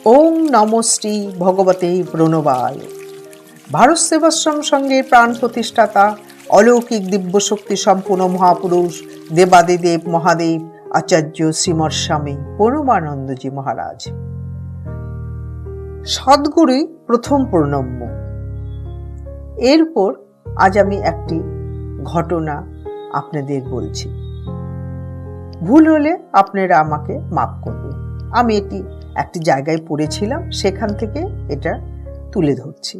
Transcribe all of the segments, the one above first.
ওম নমো শ্রী ভগবতে প্রণবায়। ভারত সেবাশ্রম সংঘের প্রাণ প্রতিষ্ঠাতা অলৌকিক দিব্যশক্তি সম্পূর্ণ মহাপুরুষ দেবাদিদেব মহাদেব আচার্য শ্রীমৎ স্বামী পরমানন্দজি মহারাজ সদ্গুরুই প্রথম প্রণম্য। এরপর আজ আমি একটি ঘটনা আপনাদের বলছি। ভুল হলে আপনারা আমাকে মাফ করবেন। আমি এটি একটি জায়গায় পড়েছিলাম, সেখান থেকে এটা তুলে ধরছি।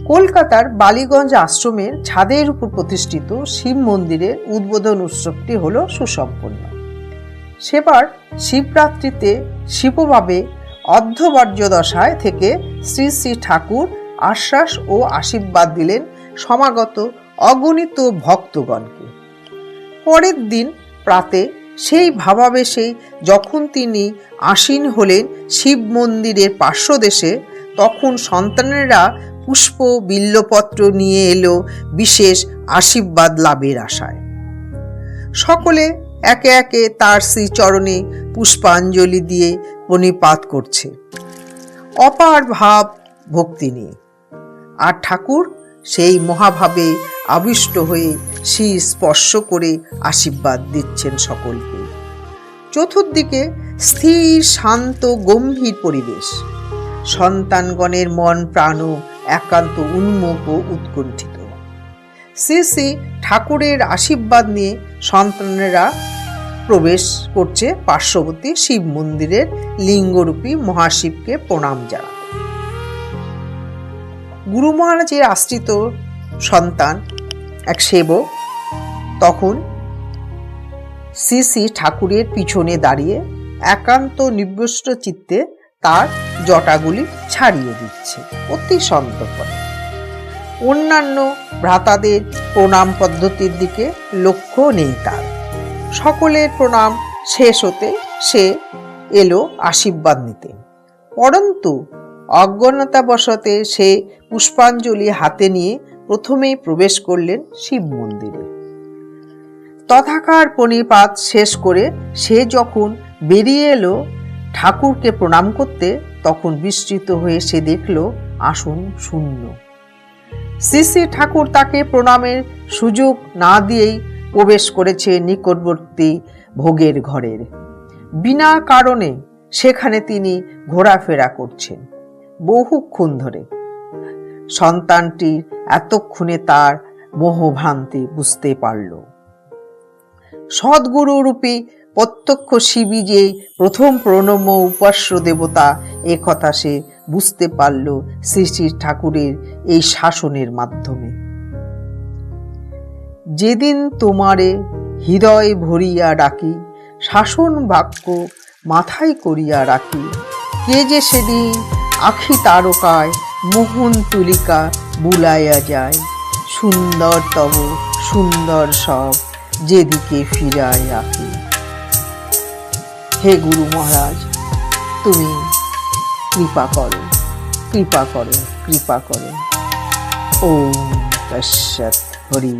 কলকাতার বালিগঞ্জ আশ্রমের ছাদের উপর প্রতিষ্ঠিত শিব মন্দিরের উদ্বোধন উৎসবটি হলো সুসম্পন্ন। সেবার শিবরাত্রিতে শিবভাবে অর্ধবর্জ্য দশায় থেকে শ্রী শ্রী ঠাকুর আশ্বাস ও আশীর্বাদ দিলেন সমাগত অগণিত ভক্তগণকে। পরের দিন প্রাতে সেই ভাবাবেশে যখন তিনি আসীন হলেন শিব মন্দিরের পার্শ্বদেশে, তখন সন্তানেরা পুষ্প বিল্লপত্র নিয়ে এলো বিশেষ আশীর্বাদ লাভের আশায়। সকলে একে একে তার শ্রীচরণে পুষ্পাঞ্জলি দিয়ে প্রণিপাত করছে অপার ভাব ভক্তি নিয়ে। আর ঠাকুর সেই মহাভাবে আবিষ্ট হয়ে শির স্পর্শ করে আশীর্বাদ দিচ্ছেন সকলকে। চতুর্দিকে স্থির শান্ত গম্ভীর পরিবেশ। সন্তানগণের মন প্রাণ একান্ত উন্মুখ ও উৎকণ্ঠিত। শ্রী শ্রী ঠাকুরের আশীর্বাদ নিয়ে সন্তানেরা প্রবেশ করছে পার্শ্ববর্তী শিব মন্দিরের লিঙ্গরূপী মহাশিবকে প্রণাম জানাতে। গুরু মহারাজের আশ্রিত সন্তান এক সেবক তখন শ্রী শ্রী ঠাকুরের পিছনে দাঁড়িয়ে একান্ত নিবৃষ্ট চিত্তে তার জটাগুলি ছাড়িয়ে দিচ্ছে, অতি সন্তর্পণে। অন্যান্য ভ্রাতাদের প্রণাম পদ্ধতির দিকে লক্ষ্য নেই তার। সকলের প্রণাম শেষ হতে সে এলো আশীর্বাদ নিতে, পরন্তু অজ্ঞানতাবশতে সে পুষ্পাঞ্জলি হাতে নিয়ে প্রথমেই প্রবেশ করলেন শিব মন্দিরে। তথাকার প্রণিপাত শেষ করে সে যখন বেরিয়ে এলো ঠাকুরকে প্রণাম করতে, তখন বিস্মিত হয়ে সে দেখল আসন শূন্য। শ্রী শ্রী ঠাকুর তাকে প্রণামের সুযোগ না দিয়েই প্রবেশ করেছে নিকটবর্তী ভোগের ঘরের। বিনা কারণে সেখানে তিনি ঘোরাফেরা করছেন বহুক্ষণ ধরে। সন্তানটি এতক্ষণে তার মোহভ্রান্তি বুঝতে পারল। সদ্গুরু রূপী প্রত্যক্ষ শিবই যে প্রথম প্রণম্য উপাস্য দেবতা, এ কথা সে বুঝতে পারল শ্রী শ্রী ঠাকুরের এই শাসনের মাধ্যমে। যেদিন তোমারে হৃদয় ভরিয়া ডাকি, শাসন বাক্য মাথায় করিয়া রাখি, কে যে সেদিন আখি তারকায় মোহন তুলিকা বুলাইয়া যায়, সুন্দর তব সুন্দর সব যেদিকে ফিরায় রাখি। হে গুরু মহারাজ, তুমি কৃপা করো, কৃপা করো, কৃপা করো। ওম তৎসৎ হরি।